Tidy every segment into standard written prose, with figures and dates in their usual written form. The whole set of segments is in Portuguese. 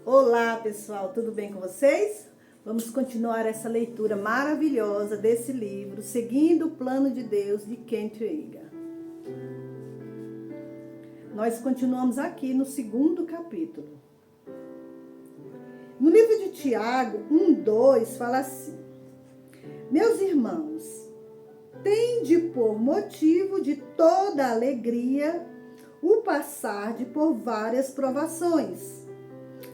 Olá pessoal, tudo bem com vocês? Vamos continuar essa leitura maravilhosa desse livro, Seguindo o Plano de Deus, de Kent Egan. Nós continuamos aqui no segundo capítulo. No livro de Tiago 1:2 fala assim: Meus irmãos, tende por motivo de toda alegria o passar por várias provações,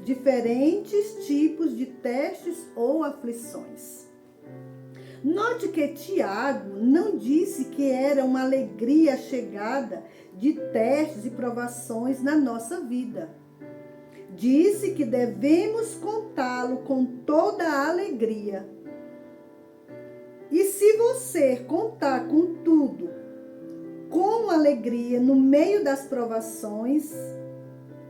diferentes tipos de testes ou aflições. Note que Tiago não disse que era uma alegria a chegada de testes e provações na nossa vida. Disse que devemos contá-lo com toda a alegria. E se você contar com tudo, com alegria no meio das provações,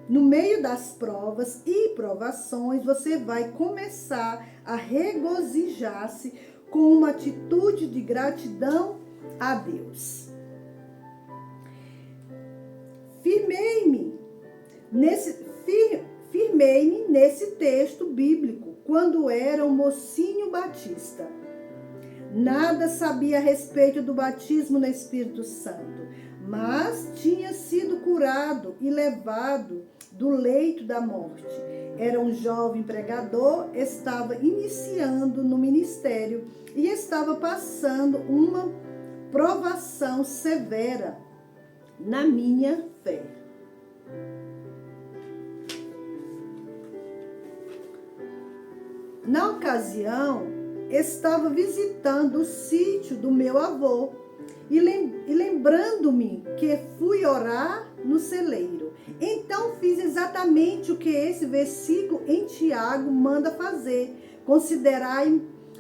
no meio das provas e provações, você vai começar a regozijar-se com uma atitude de gratidão a Deus. Firmei-me nesse texto bíblico quando era um mocinho batista. Nada sabia a respeito do batismo no Espírito Santo, mas tinha sido curado e levado do leito da morte. Era um jovem pregador, estava iniciando no ministério e estava passando uma provação severa na minha fé. Na ocasião, estava visitando o sítio do meu avô e lembrando-me que fui orar no celeiro. Então fiz exatamente o que esse versículo em Tiago manda fazer.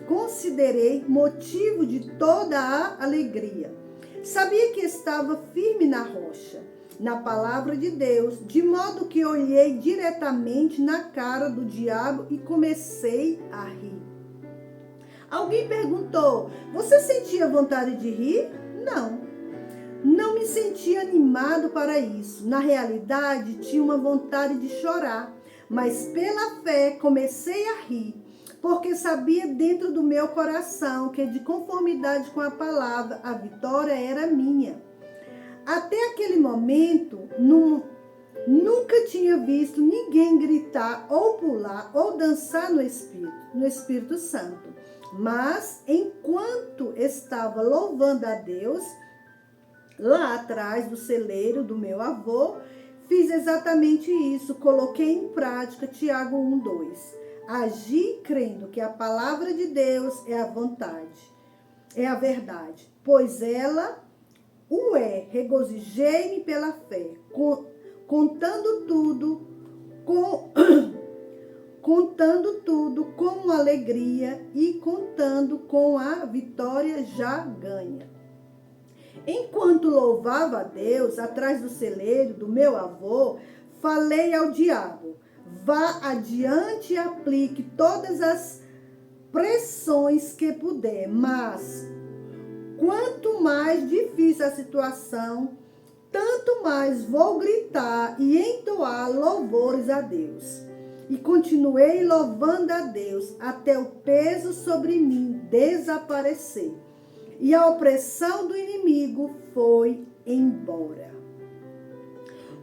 Considerei motivo de toda a alegria. Sabia que estava firme na rocha, na palavra de Deus, de modo que olhei diretamente na cara do diabo e comecei a rir. Alguém perguntou: você sentia vontade de rir? Não me sentia animado para isso. Na realidade, tinha uma vontade de chorar, mas pela fé comecei a rir, porque sabia dentro do meu coração que, de conformidade com a palavra, a vitória era minha. Até aquele momento, nunca tinha visto ninguém gritar ou pular ou dançar no Espírito Santo. Mas, enquanto estava louvando a Deus, lá atrás do celeiro do meu avô, fiz exatamente isso. Coloquei em prática Tiago 1:2. Agi crendo que a palavra de Deus é a verdade, pois ela o é. Regozijei-me pela fé, contando tudo com alegria e contando com a vitória já ganha. Enquanto louvava a Deus atrás do celeiro do meu avô, falei ao diabo: vá adiante e aplique todas as pressões que puder, mas quanto mais difícil a situação, tanto mais vou gritar e entoar louvores a Deus. E continuei louvando a Deus até o peso sobre mim desaparecer. E a opressão do inimigo foi embora.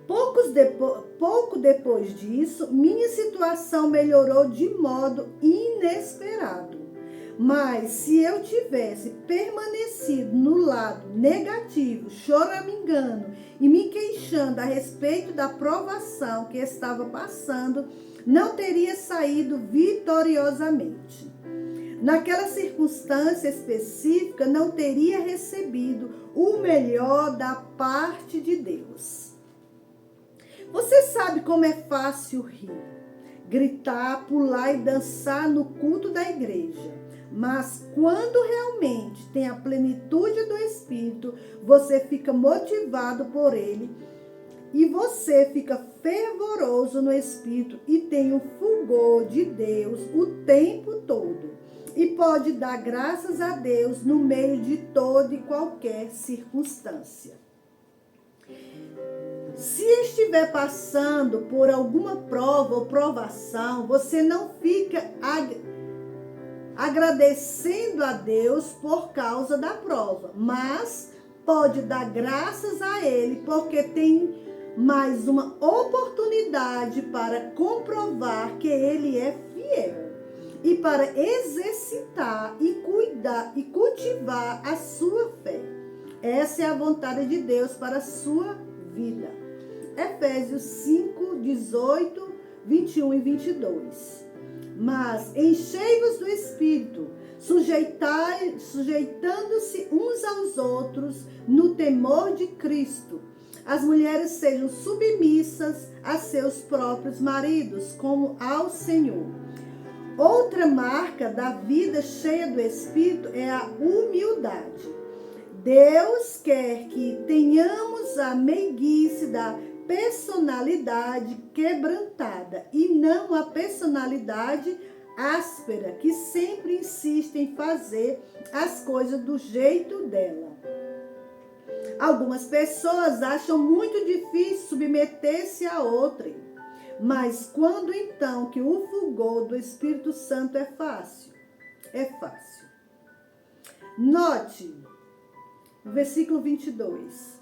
Pouco depois disso, minha situação melhorou de modo inesperado. Mas se eu tivesse permanecido no lado negativo, choramingando e me queixando a respeito da provação que estava passando, não teria saído vitoriosamente. Naquela circunstância específica, não teria recebido o melhor da parte de Deus. Você sabe como é fácil rir, gritar, pular e dançar no culto da igreja. Mas quando realmente tem a plenitude do Espírito, você fica motivado por ele e você fica fervoroso no Espírito e tem o fulgor de Deus o tempo todo. E pode dar graças a Deus no meio de toda e qualquer circunstância. Se estiver passando por alguma prova ou provação, você não fica agradecendo a Deus por causa da prova, mas pode dar graças a Ele porque tem mais uma oportunidade para comprovar que Ele é fiel e para exercitar e cuidar e cultivar a sua fé. Essa é a vontade de Deus para a sua vida. Efésios 5, 18, 21 e 22. Mas enchei-vos do Espírito, sujeitando-se uns aos outros no temor de Cristo. As mulheres sejam submissas a seus próprios maridos, como ao Senhor. Outra marca da vida cheia do Espírito é a humildade. Deus quer que tenhamos a meiguice da personalidade quebrantada e não a personalidade áspera, que sempre insiste em fazer as coisas do jeito dela. Algumas pessoas acham muito difícil submeter-se a outrem, mas quando então que o fulgor do Espírito Santo é fácil? É fácil. Note, versículo 22.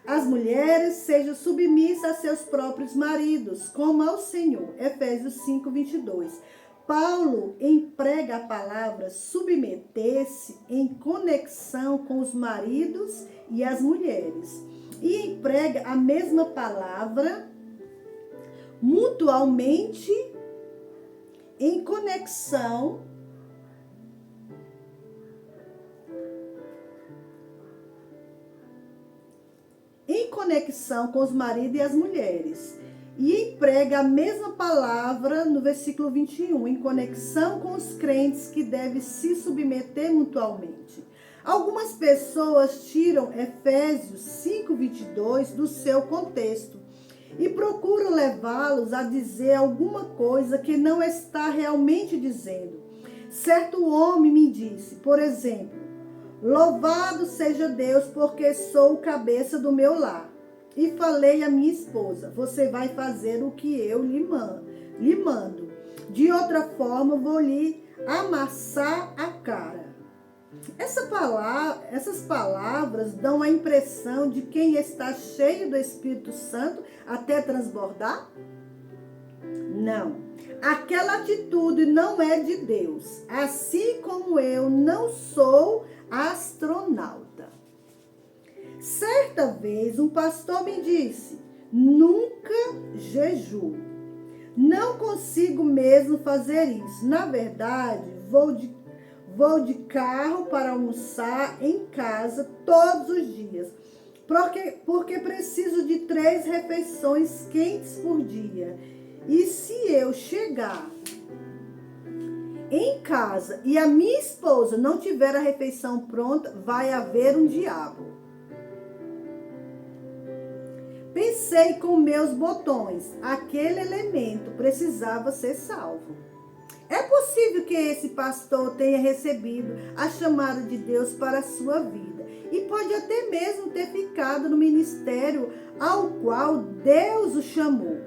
As mulheres sejam submissas a seus próprios maridos, como ao Senhor. Efésios 5, 22. Paulo emprega a palavra submeter-se em conexão com os maridos e as mulheres. E emprega a mesma palavra mutualmente em conexão com os maridos e as mulheres. E emprega a mesma palavra no versículo 21, em conexão com os crentes que devem se submeter mutualmente. Algumas pessoas tiram Efésios 5, 22 do seu contexto e procuram levá-los a dizer alguma coisa que não está realmente dizendo. Certo homem me disse, por exemplo, louvado seja Deus porque sou o cabeça do meu lar. E falei à minha esposa, você vai fazer o que eu lhe mando. De outra forma, vou lhe amassar a cara. Essas palavras dão a impressão de quem está cheio do Espírito Santo até transbordar? Não. Aquela atitude não é de Deus. Assim como eu não sou astronauta. Certa vez, um pastor me disse, nunca jejuo. Não consigo mesmo fazer isso. Na verdade, vou de carro para almoçar em casa todos os dias. Porque preciso de 3 refeições quentes por dia. E se eu chegar em casa e a minha esposa não tiver a refeição pronta, vai haver um diabo. Pensei com meus botões, aquele elemento precisava ser salvo. É possível que esse pastor tenha recebido a chamada de Deus para a sua vida e pode até mesmo ter ficado no ministério ao qual Deus o chamou,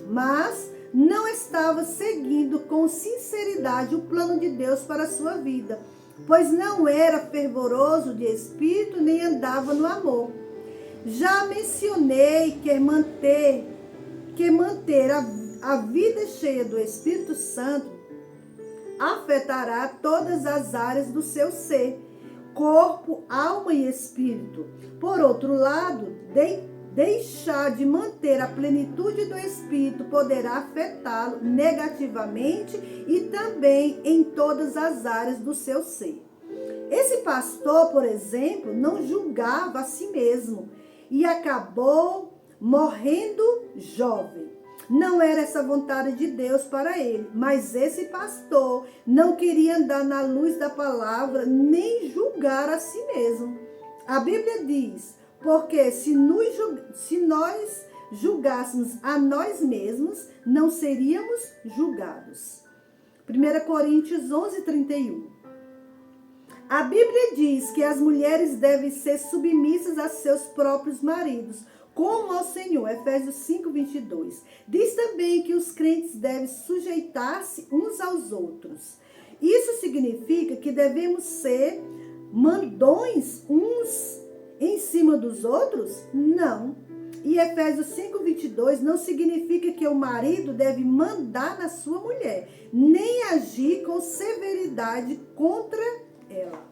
mas não estava seguindo com sinceridade o plano de Deus para a sua vida, pois não era fervoroso de espírito nem andava no amor. Já mencionei que manter a vida cheia do Espírito Santo afetará todas as áreas do seu ser, corpo, alma e espírito. Por outro lado, deixar de manter a plenitude do Espírito poderá afetá-lo negativamente e também em todas as áreas do seu ser. Esse pastor, por exemplo, não julgava a si mesmo e acabou morrendo jovem. Não era essa vontade de Deus para ele, mas esse pastor não queria andar na luz da palavra nem julgar a si mesmo. A Bíblia diz, porque se nós julgássemos a nós mesmos, não seríamos julgados. 1 Coríntios 11, 31. A Bíblia diz que as mulheres devem ser submissas a seus próprios maridos, como ao Senhor. Efésios 5:22. Diz também que os crentes devem sujeitar-se uns aos outros. Isso significa que devemos ser mandões uns em cima dos outros? Não. E Efésios 5:22 não significa que o marido deve mandar na sua mulher, nem agir com severidade contra ela.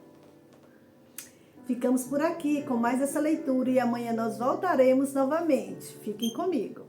Ficamos por aqui com mais essa leitura e amanhã nós voltaremos novamente. Fiquem comigo.